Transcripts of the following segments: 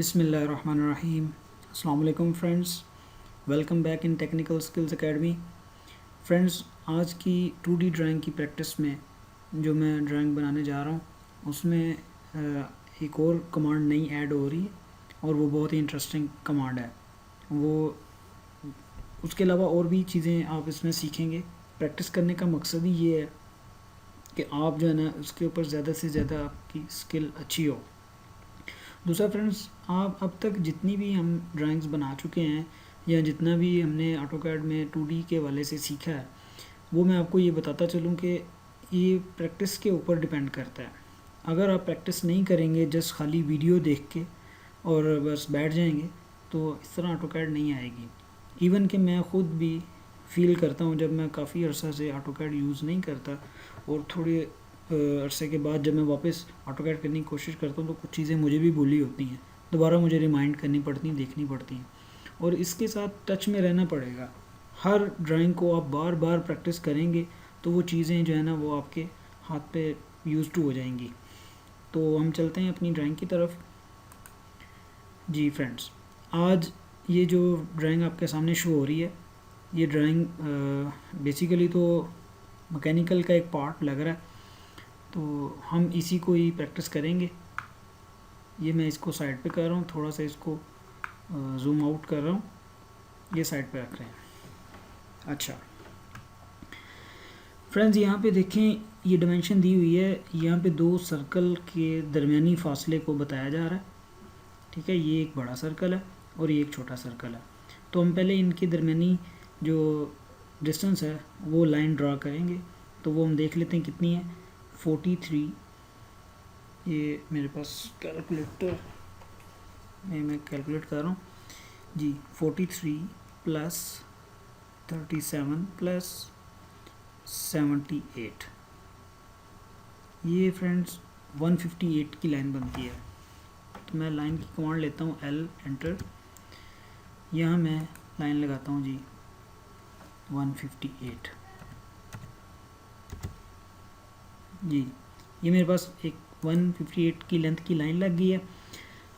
बिस्मिल्लाहिर्रहमानिर्रहीम। अस्सलाम वालेकुम friends, welcome back in technical skills academy. Friends, आज की 2D ड्राइंग की प्रैक्टिस में जो मैं ड्राइंग बनाने जा रहा हूँ उसमें एक और कमांड नई ऐड हो रही है और वो बहुत ही इंटरेस्टिंग कमांड है। वो उसके अलावा और भी चीज़ें आप इसमें सीखेंगे। प्रैक्टिस करने का मकसद ही ये है कि आप जो है ना उसके ऊपर ज़्यादा से ज़्यादा आपकी स्किल अच्छी हो। दूसरा फ्रेंड्स, आप अब तक जितनी भी हम ड्राइंग्स बना चुके हैं या जितना भी हमने ऑटोकैड में 2D के वाले से सीखा है वो मैं आपको ये बताता चलूँ कि ये प्रैक्टिस के ऊपर डिपेंड करता है। अगर आप प्रैक्टिस नहीं करेंगे, जस्ट खाली वीडियो देख के और बस बैठ जाएंगे तो इस तरह ऑटोकैड नहीं आएगी। इवन कि मैं ख़ुद भी फील करता हूँ, जब मैं काफ़ी अर्सा से ऑटोकैड यूज़ नहीं करता और थोड़े अरसे के बाद जब मैं वापस ऑटोकैड करने की कोशिश करता हूँ तो कुछ चीज़ें मुझे भी भूली होती हैं, दोबारा मुझे रिमाइंड करनी पड़ती हैं, देखनी पड़ती हैं और इसके साथ टच में रहना पड़ेगा। हर ड्राइंग को आप बार बार प्रैक्टिस करेंगे तो वो चीज़ें जो है ना वो आपके हाथ पे यूज़ टू हो जाएंगी। तो हम चलते हैं अपनी ड्राइंग की तरफ। जी फ्रेंड्स, आज ये जो ड्राइंग आपके सामने शो हो रही है ये ड्राइंग बेसिकली तो मैकेनिकल का एक पार्ट लग रहा है, तो हम इसी को ही प्रैक्टिस करेंगे। ये मैं इसको साइड पे कर रहा हूँ, थोड़ा सा इसको जूम आउट कर रहा हूँ, ये साइड पे रख रहे हैं। अच्छा फ्रेंड्स, यहाँ पे देखें ये डायमेंशन दी हुई है, यहाँ पे दो सर्कल के दरमियानी फासले को बताया जा रहा है। ठीक है, ये एक बड़ा सर्कल है और ये एक छोटा सर्कल है। तो हम पहले इनके दरमियानी जो डिस्टेंस है वो लाइन ड्रा करेंगे। तो वो हम देख लेते हैं कितनी है। 43, ये मेरे पास कैलकुलेटर में मैं कैलकुलेट कर रहा हूँ जी। 43 प्लस 37 प्लस 78, ये फ्रेंड्स 158 की लाइन बनती है। तो मैं लाइन की कमांड लेता हूँ L एंटर, यहाँ मैं लाइन लगाता हूँ जी 158 जी। ये मेरे पास एक 158 की लेंथ की लाइन लग गई है।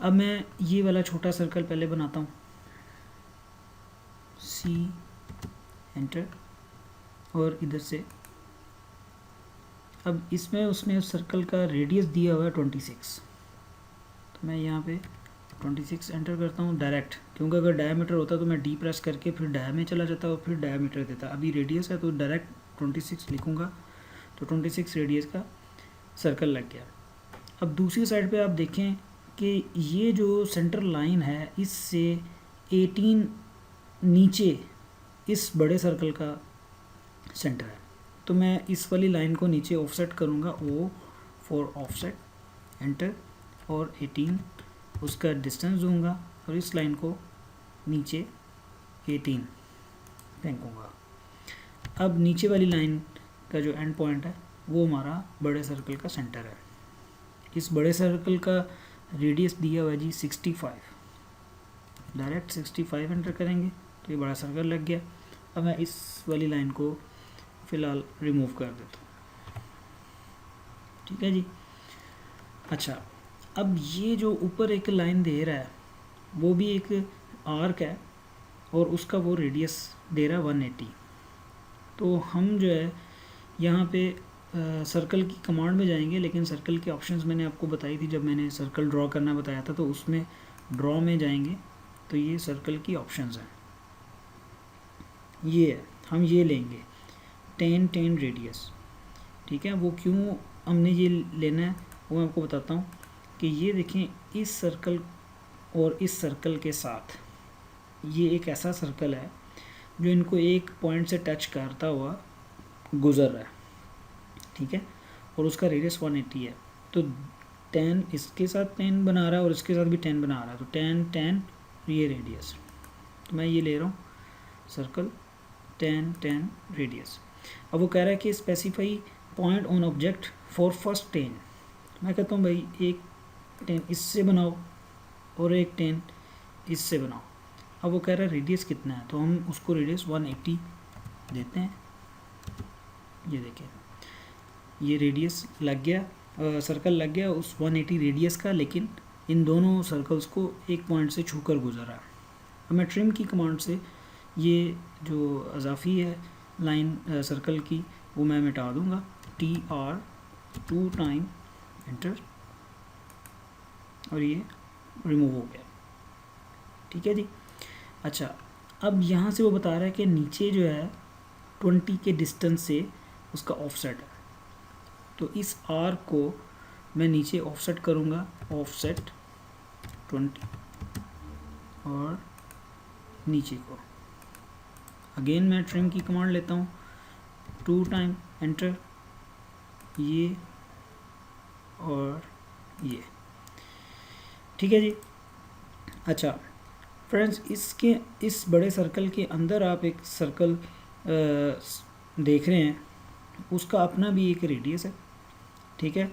अब मैं ये वाला छोटा सर्कल पहले बनाता हूँ, C एंटर, और इधर से अब इसमें उसने उस सर्कल का रेडियस दिया हुआ है 26। तो मैं यहाँ पे 26 एंटर करता हूँ डायरेक्ट, क्योंकि अगर डायमीटर होता तो मैं डी प्रेस करके फिर डाया में चला जाता और फिर डायमीटर देता। अभी रेडियस है तो डायरेक्ट 26 लिखूँगा, तो 26 रेडियस का सर्कल लग गया। अब दूसरी साइड पे आप देखें कि ये जो सेंटर लाइन है इससे 18 नीचे इस बड़े सर्कल का सेंटर है। तो मैं इस वाली लाइन को नीचे ऑफसेट करूँगा, O फॉर ऑफसेट एंटर, और 18 उसका डिस्टेंस दूंगा और इस लाइन को नीचे 18 फेंकूँगा। अब नीचे वाली लाइन का जो एंड पॉइंट है वो हमारा बड़े सर्कल का सेंटर है। इस बड़े सर्कल का रेडियस दिया हुआ है जी 65, डायरेक्ट 65 एंटर करेंगे तो ये बड़ा सर्कल लग गया। अब मैं इस वाली लाइन को फ़िलहाल रिमूव कर देता हूँ। ठीक है जी। अच्छा, अब ये जो ऊपर एक लाइन दे रहा है वो भी एक आर्क है और उसका वो रेडियस दे रहा है 180। तो हम जो है यहाँ पे सर्कल की कमांड में जाएंगे, लेकिन सर्कल के ऑप्शंस मैंने आपको बताई थी जब मैंने सर्कल ड्रॉ करना बताया था। तो उसमें ड्रॉ में जाएंगे तो ये सर्कल की ऑप्शंस हैं, ये है, हम ये लेंगे 10 रेडियस। ठीक है, वो क्यों हमने ये लेना है वो मैं आपको बताता हूँ कि ये देखें इस सर्कल और इस सर्कल के साथ ये एक ऐसा सर्कल है जो इनको एक पॉइंट से टच करता हुआ गुज़र रहा है। ठीक है, और उसका रेडियस 180 है। तो 10 इसके साथ 10 बना रहा है और इसके साथ भी 10 बना रहा है, तो 10 ये रेडियस। तो मैं ये ले रहा हूँ सर्कल 10 रेडियस। अब वो कह रहा है कि specify point on object for first 10। मैं कहता हूँ भाई एक 10 इससे बनाओ और एक 10 इससे बनाओ। अब वो कह रहा है रेडियस कितना है, तो हम उसको रेडियस 180 देते हैं। ये देखिए ये रेडियस लग गया, सर्कल लग गया उस 180 रेडियस का, लेकिन इन दोनों सर्कल्स को एक पॉइंट से छूकर गुजरा। अब मैं ट्रिम की कमांड से ये जो अजाफी है लाइन सर्कल की वो मैं मिटा दूंगा। TR 2 टाइम एंटर और ये रिमूव हो गया। ठीक है जी। अच्छा, अब यहाँ से वो बता रहा है कि नीचे जो है 20 के डिस्टेंस से उसका ऑफसेट है, तो इस R को मैं नीचे ऑफसेट करूँगा, ऑफसेट 20 और नीचे को अगेन मैं ट्रिम की कमांड लेता हूँ, 2 टाइम एंटर, ये और ये। ठीक है जी। अच्छा फ्रेंड्स, इस बड़े सर्कल के अंदर आप एक सर्कल देख रहे हैं, उसका अपना भी एक रेडियस है। ठीक है,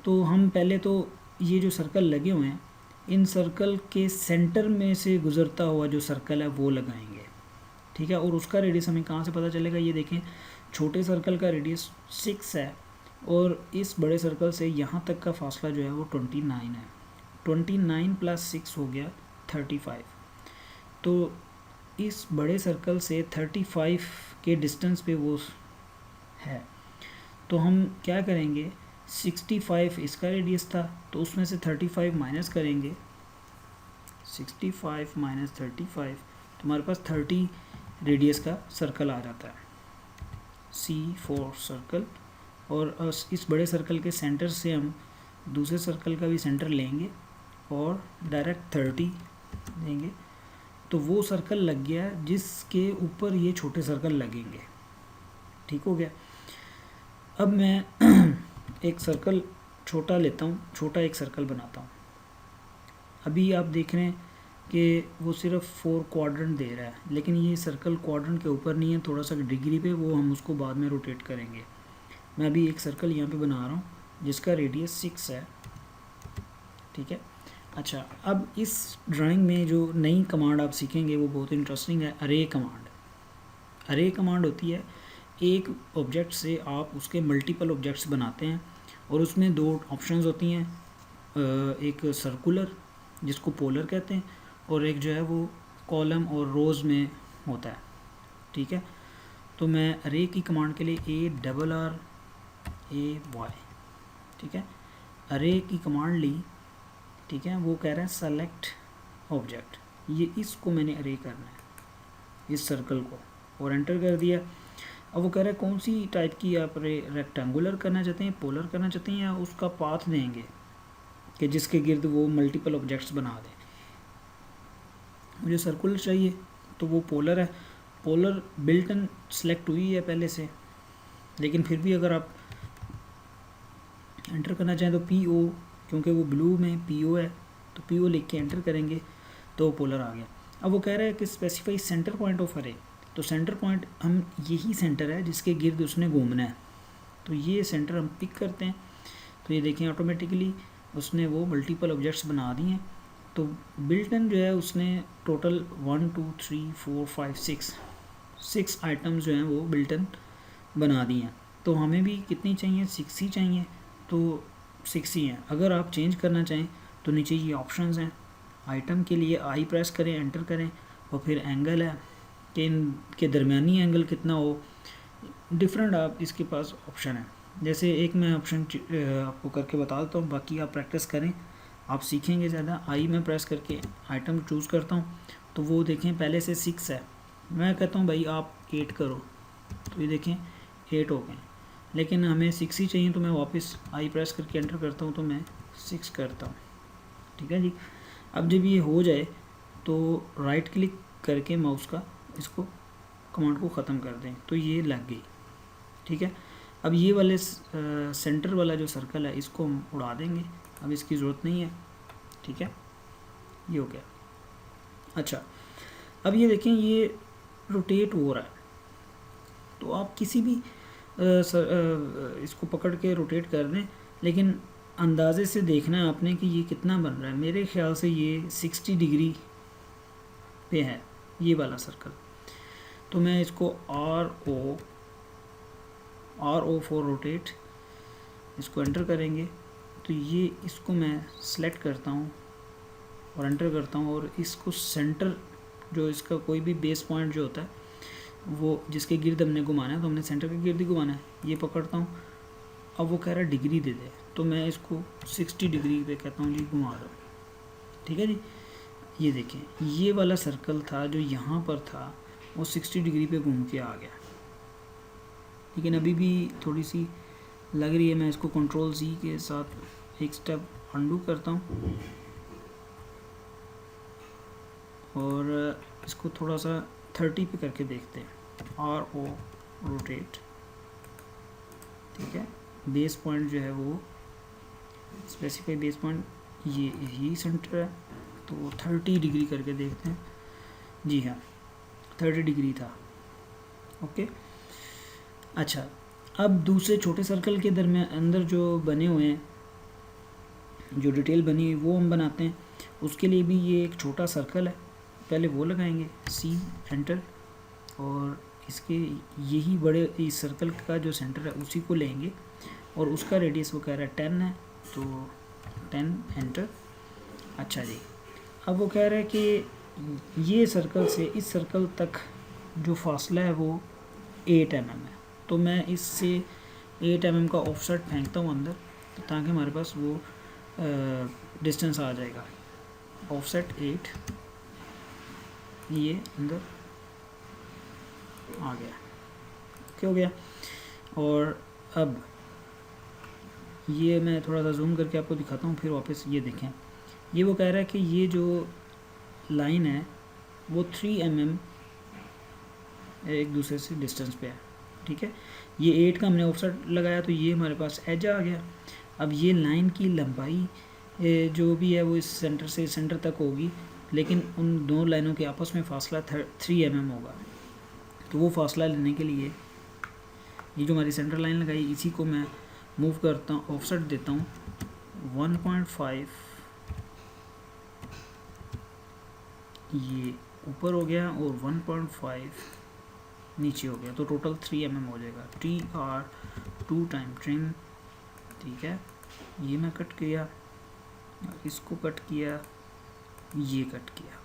तो हम पहले तो ये जो सर्कल लगे हुए हैं, इन सर्कल के सेंटर में से गुज़रता हुआ जो सर्कल है वो लगाएंगे। ठीक है, और उसका रेडियस हमें कहाँ से पता चलेगा, ये देखें, छोटे सर्कल का रेडियस 6 है और इस बड़े सर्कल से यहाँ तक का फासला जो है वो 29 है। 29 + 6 हो गया 35। तो इस बड़े सर्कल से 35 के डिस्टेंस पे वो है, तो हम क्या करेंगे, 65 इसका रेडियस था, तो उसमें से 35 माइनस करेंगे, 65 - 35, तो हमारे पास 30 रेडियस का सर्कल आ जाता है, C4 सर्कल। और इस बड़े सर्कल के सेंटर से हम दूसरे सर्कल का भी सेंटर लेंगे और डायरेक्ट 30 देंगे, तो वो सर्कल लग गया जिसके ऊपर ये छोटे सर्कल लगेंगे। ठीक हो गया। अब मैं एक सर्कल छोटा लेता हूँ, छोटा एक सर्कल बनाता हूँ। अभी आप देख रहे हैं कि वो सिर्फ 4 क्वाड्रेंट दे रहा है, लेकिन ये सर्कल क्वाड्रेंट के ऊपर नहीं है, थोड़ा सा डिग्री पे, वो हम उसको बाद में रोटेट करेंगे। मैं अभी एक सर्कल यहाँ पे बना रहा हूँ जिसका रेडियस 6 है। ठीक है। अच्छा, अब इस ड्राइंग में जो नई कमांड आप सीखेंगे वो बहुत इंटरेस्टिंग है, अरे कमांड। अरे कमांड होती है, एक ऑब्जेक्ट से आप उसके मल्टीपल ऑब्जेक्ट्स बनाते हैं और उसमें 2 ऑप्शंस होती हैं, एक सर्कुलर जिसको पोलर कहते हैं और एक जो है वो कॉलम और रोज़ में होता है। ठीक है, तो मैं अरे की कमांड के लिए ARRAY, ठीक है, अरे की कमांड ली। ठीक है, वो कह रहा है सेलेक्ट ऑब्जेक्ट, ये इसको मैंने अरे करना है, इस सर्कल को, और एंटर कर दिया। अब वो कह रहा है कौन सी टाइप की आप रेक्टेंगुलर करना चाहते हैं, पोलर करना चाहते हैं, या उसका पाथ देंगे कि जिसके गिर्द वो मल्टीपल ऑब्जेक्ट्स बना दें। मुझे सर्कुलर चाहिए तो वो पोलर है, पोलर बिल्ट इन सेलेक्ट हुई है पहले से, लेकिन फिर भी अगर आप एंटर करना चाहें तो PO, क्योंकि वो ब्लू में PO है तो PO लिख के एंटर करेंगे तो वो पोलर आ गया। अब वो कह रहा है कि स्पेसिफाई सेंटर पॉइंट ऑफ अरे, तो सेंटर पॉइंट हम यही सेंटर है जिसके गिर्द उसने घूमना है, तो ये सेंटर हम पिक करते हैं। तो ये देखें ऑटोमेटिकली उसने वो मल्टीपल ऑब्जेक्ट्स बना दिए हैं। तो बिल्टन जो है उसने टोटल 1 2 3 4 5 6 आइटम्स जो हैं वो बिल्टन बना दिए हैं। तो हमें भी कितनी चाहिए, 6 ही चाहिए, तो 6 ही हैं। अगर आप चेंज करना चाहें तो नीचे ये ऑप्शंस हैं, आइटम के लिए आई प्रेस करें, एंटर करें, और फिर एंगल है कि इनके दरमियानी एंगल कितना हो, डिफरेंट आप इसके पास ऑप्शन है। जैसे एक मैं ऑप्शन आपको करके बता देता हूँ, बाकी आप प्रैक्टिस करें, आप सीखेंगे ज़्यादा। आई में प्रेस करके आइटम चूज़ करता हूँ, तो वो देखें पहले से 6 है, मैं कहता हूँ भाई आप 8 करो, तो ये देखें 8 हो गए, लेकिन हमें 6 ही चाहिए, तो मैं वापस आई प्रेस करके एंटर करता हूँ, तो मैं 6 करता हूँ। ठीक है जी। अब जब ये हो जाए तो राइट क्लिक करके माउस का इसको कमांड को ख़त्म कर दें, तो ये लग गई। ठीक है, अब ये वाले सेंटर वाला जो सर्कल है इसको हम उड़ा देंगे, अब इसकी ज़रूरत नहीं है। ठीक है, ये हो गया। अच्छा, अब ये देखें ये रोटेट हो रहा है, तो आप किसी भी इसको पकड़ के रोटेट कर दें, लेकिन अंदाज़े से देखना है आपने कि ये कितना बन रहा है। मेरे ख्याल से ये 60 डिग्री पे है ये वाला सर्कल, तो मैं इसको RO फॉर रोटेट, इसको एंटर करेंगे तो ये इसको मैं सेलेक्ट करता हूँ और एंटर करता हूँ, और इसको सेंटर जो इसका कोई भी बेस पॉइंट जो होता है वो जिसके गिर्द हमने घुमाना है, तो हमने सेंटर के गिर्द ही घुमाना है, ये पकड़ता हूँ। अब वो कह रहा है डिग्री दे दे, तो मैं इसको 60 डिग्री पे कहता हूँ जी घुमा दो। ठीक है जी, ये देखें ये वाला सर्कल था जो यहाँ पर था वो 60 डिग्री पे घूम के आ गया, लेकिन अभी भी थोड़ी सी लग रही है। मैं इसको कंट्रोल C के साथ एक स्टेप अंडू करता हूँ और इसको थोड़ा सा 30 पे करके देखते हैं, RO रोटेट। ठीक है, बेस पॉइंट जो है वो स्पेसिफाई बेस पॉइंट ये यही सेंटर है, तो 30 डिग्री करके देखते हैं। जी हाँ, 30 डिग्री था। ओके, अच्छा, अब दूसरे छोटे सर्कल के दरमियान अंदर जो बने हुए हैं, जो डिटेल बनी हुई वो हम बनाते हैं। उसके लिए भी ये एक छोटा सर्कल है, पहले वो लगाएंगे C एंटर, और इसके यही बड़े इस सर्कल का जो सेंटर है उसी को लेंगे, और उसका रेडियस वो कह रहा है 10 है, तो 10 एंटर। अच्छा जी, अब वो कह रहा है कि ये सर्कल से इस सर्कल तक जो फासला है वो 8 mm है, तो मैं इससे 8 mm का ऑफसेट फेंकता हूँ अंदर, ताकि हमारे पास वो डिस्टेंस आ जाएगा। ऑफसेट 8 ये अंदर आ गया, क्या हो गया। और अब ये मैं थोड़ा सा जूम करके आपको दिखाता हूँ, फिर वापस ये देखें। ये वो कह रहा है कि ये जो लाइन है वो 3 mm एक दूसरे से डिस्टेंस पे है। ठीक है, ये 8 का हमने ऑफसेट लगाया, तो ये हमारे पास एज आ गया। अब ये लाइन की लंबाई जो भी है वो इस सेंटर से सेंटर तक होगी, लेकिन उन दो लाइनों के आपस में फासला 3 mm होगा। तो वो फासला लेने के लिए ये जो हमारी सेंटर लाइन लगाई, इसी को मैं मूव करता हूँ, ऑफसेट देता हूँ 1.5, ये ऊपर हो गया और 1.5 नीचे हो गया, तो टोटल 3 mm हो जाएगा। TR 2 time trim. ठीक है, ये मैं कट किया, इसको कट किया, ये कट किया,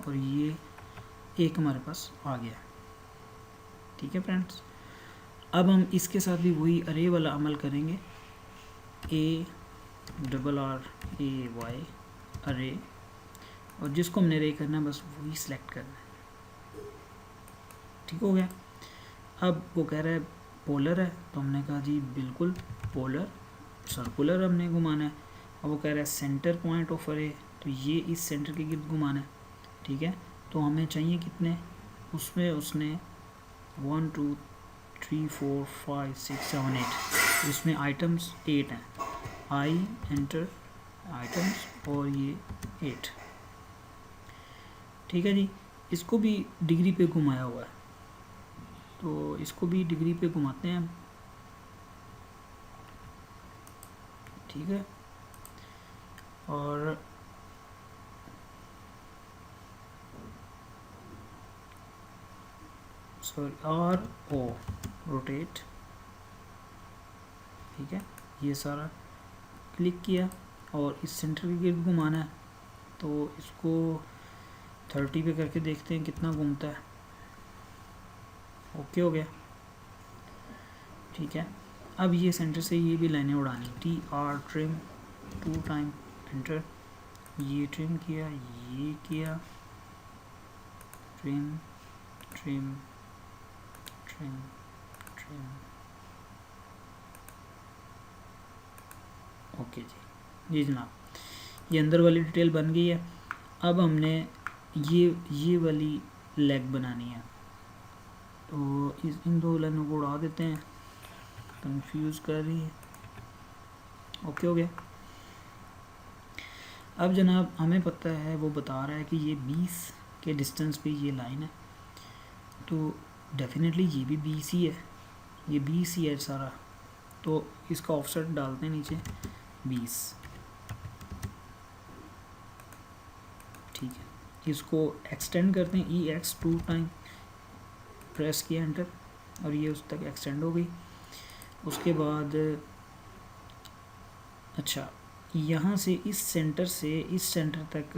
और ये एक हमारे पास आ गया। ठीक है फ्रेंड्स, अब हम इसके साथ भी वही अरे वाला अमल करेंगे, ARRAY अरे, और जिसको हमने अरे करना है बस वही सिलेक्ट करना है। ठीक हो गया। अब वो कह रहा है पोलर है, तो हमने कहा जी बिल्कुल पोलर, सर्कुलर हमने घुमाना है। अब वो कह रहा है सेंटर पॉइंट ऑफ अरे, तो ये इस सेंटर के गिर्द घुमाना है। ठीक है, तो हमें चाहिए कितने, उसमें उसने 1 2 3 4 5 6 7 8, इसमें आइटम्स 8 हैं। आई एंटर आइटम्स, और ये 8। ठीक है जी, इसको भी डिग्री पे घुमाया हुआ है, तो इसको भी डिग्री पे घुमाते हैं। ठीक है, और सॉरी RO रोटेट। ठीक है, ये सारा क्लिक किया और इस सेंटर के गिर्द घुमाना है, तो इसको 30 पे करके देखते हैं कितना घूमता है। ओके हो गया। ठीक है, अब ये सेंटर से ये भी लाइनें उड़ानी, TR ट्रिम 2 टाइम एंटर, ये ट्रिम किया, ये किया, trim trim trim trim. Okay जी जनाब, ये अंदर वाली डिटेल बन गई है। अब हमने ये वाली लेग बनानी है, तो इन दो लाइनों को उड़ा देते हैं, कंफ्यूज कर रही है। ओके हो गया। अब जनाब हमें पता है, वो बता रहा है कि ये 20 के डिस्टेंस पे ये लाइन है, तो डेफिनेटली ये भी 20 ही है, ये 20 ही है सारा, तो इसका ऑफसेट डालते हैं नीचे 20। ठीक है, इसको एक्सटेंड करते हैं, EX 2 टाइम प्रेस किया एंटर, और ये उस तक एक्सटेंड हो गई। उसके बाद अच्छा, यहाँ से इस सेंटर से इस सेंटर तक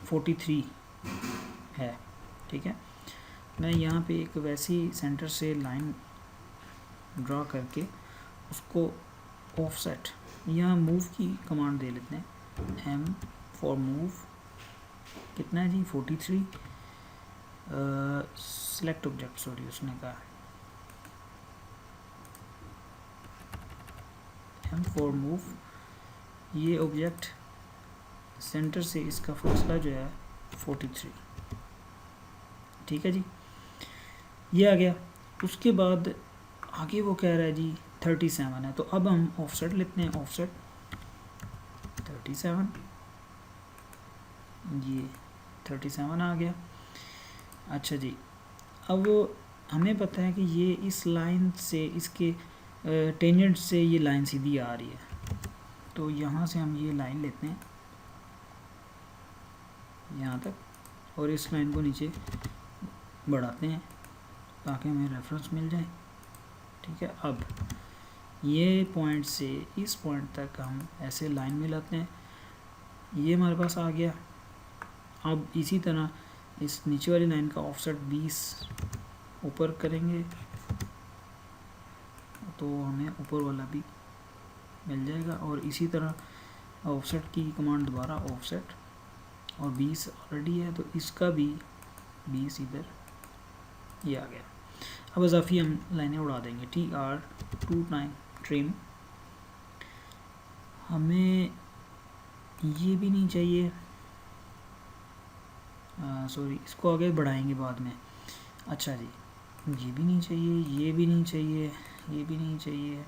43 है, ठीक है। मैं यहाँ पे एक वैसी सेंटर से लाइन ड्रा करके उसको ऑफसेट, यहाँ मूव की कमांड दे लेते हैं, एम फॉर मूव, कितना है जी 43, सेलेक्ट ऑब्जेक्ट, सॉरी उसने कहा एम फॉर मूव, ये ऑब्जेक्ट सेंटर से इसका फासला जो है 43, ठीक है जी, ये आ गया। उसके बाद आगे वो कह रहा है जी 37 है, तो अब हम ऑफसेट लेते हैं, ऑफसेट 37, ये 37 आ गया। अच्छा जी, अब हमें पता है कि ये इस लाइन से इसके टेंजेंट से ये लाइन सीधी आ रही है, तो यहाँ से हम ये लाइन लेते हैं यहाँ तक, और इस लाइन को नीचे बढ़ाते हैं ताकि हमें रेफरेंस मिल जाए, ठीक है। अब ये पॉइंट से इस पॉइंट तक हम ऐसे लाइन मिलाते हैं, ये हमारे पास आ गया। अब इसी तरह इस नीचे वाली लाइन का ऑफसेट 20 ऊपर करेंगे तो हमें ऊपर वाला भी मिल जाएगा, और इसी तरह ऑफसेट की कमांड दोबारा ऑफसेट, और 20 ऑलरेडी है तो इसका भी 20 इधर ये आ गया। अब इजाफी हम लाइनें उड़ा देंगे, TR2 टाइम ट्रिम, हमें ये भी नहीं चाहिए, सॉरी इसको आगे बढ़ाएंगे बाद में। अच्छा जी, ये भी नहीं चाहिए, ये भी नहीं चाहिए, ये भी नहीं चाहिए,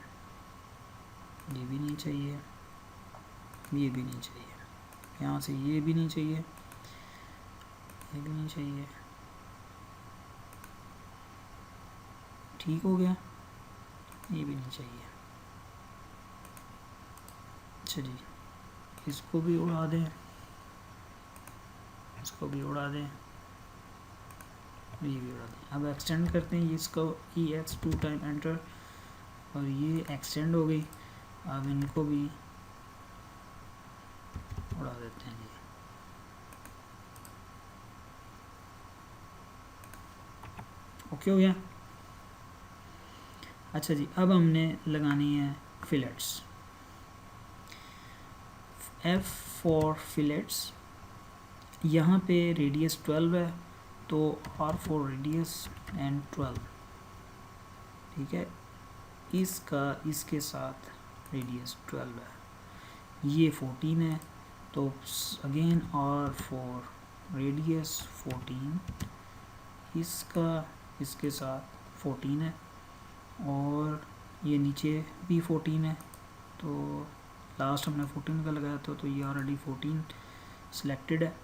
ये भी नहीं चाहिए, ये भी नहीं चाहिए, यहाँ से ये भी नहीं चाहिए, ये भी नहीं चाहिए, ठीक हो गया, ये भी नहीं चाहिए। अच्छा जी, इसको भी उड़ा दें, इसको भी उड़ा दें, ये भी उड़ा दें। अब एक्सटेंड करते हैं, ये इसको EX2 टाइम एंटर, और ये एक्सटेंड हो गई। अब इनको भी उड़ा देते हैं जी, ओके हो गया। अच्छा जी, अब हमने लगानी है फिलेट्स, F फॉर फिलेट्स, यहाँ पे रेडियस 12 है तो R फॉर रेडियस एंड 12, ठीक है। इसका इसके साथ रेडियस 12 है, ये 14 है तो अगेन R फॉर रेडियस 14, इसका इसके साथ 14 है, और ये नीचे भी 14 है, तो लास्ट हमने 14 का लगाया था तो ये ऑलरेडी 14 सिलेक्टेड है,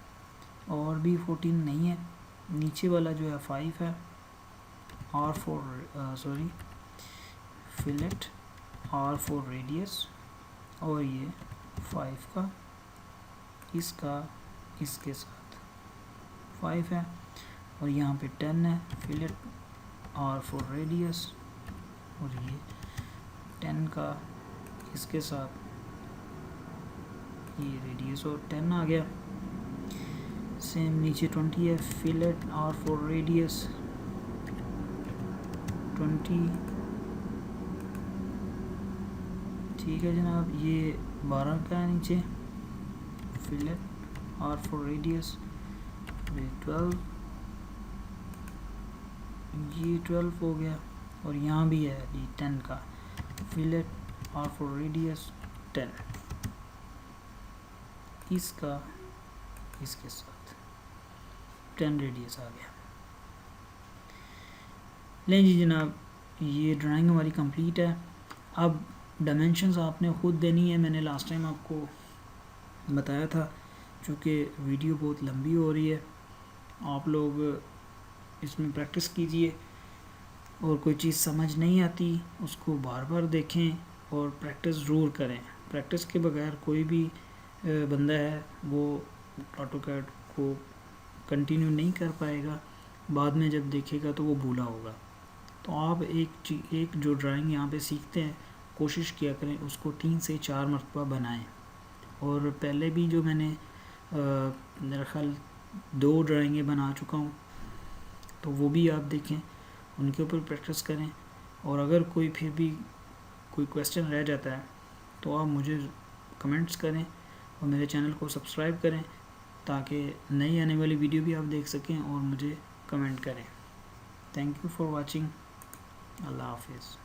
और भी 14 नहीं है, नीचे वाला जो है 5 है, R for sorry fillet R for radius, और ये 5 का इसका इसके साथ 5 है, और यहाँ पे 10 है, फिलेट R फॉर रेडियस, और ये 10 का इसके साथ ये रेडियस, और 10 आ गया। सेम नीचे 20 है, फिलेट R फॉर रेडियस 20, ठीक है जनाब। ये 12 का है नीचे, फिलेट R फॉर रेडियस 12, ये 12 हो गया, और यहाँ भी है ये 10 का, फिलेट R फॉर रेडियस 10, इसका इसके साथ 10 रेडियस आ गया। लें जी जनाब, ये ड्राइंग हमारी कंप्लीट है। अब डायमेंशंस आपने ख़ुद देनी है, मैंने लास्ट टाइम आपको बताया था, चूँकि वीडियो बहुत लंबी हो रही है, आप लोग इसमें प्रैक्टिस कीजिए, और कोई चीज़ समझ नहीं आती उसको बार बार देखें और प्रैक्टिस ज़रूर करें। प्रैक्टिस के बगैर कोई भी बंदा है वो ऑटोकैड को कंटिन्यू नहीं कर पाएगा, बाद में जब देखेगा तो वो भूला होगा। तो आप एक जो ड्राइंग यहाँ पे सीखते हैं कोशिश किया करें उसको 3 से 4 मरतबा बनाएं। और पहले भी जो मैंने मेरा ख्याल 2 ड्राइंगें बना चुका हूँ, तो वो भी आप देखें, उनके ऊपर प्रैक्टिस करें। और अगर कोई फिर भी कोई क्वेश्चन रह जाता है तो आप मुझे कमेंट्स करें और मेरे चैनल को सब्सक्राइब करें ताकि नई आने वाली वीडियो भी आप देख सकें और मुझे कमेंट करें। Thank you for watching. अल्लाह हाफिज़।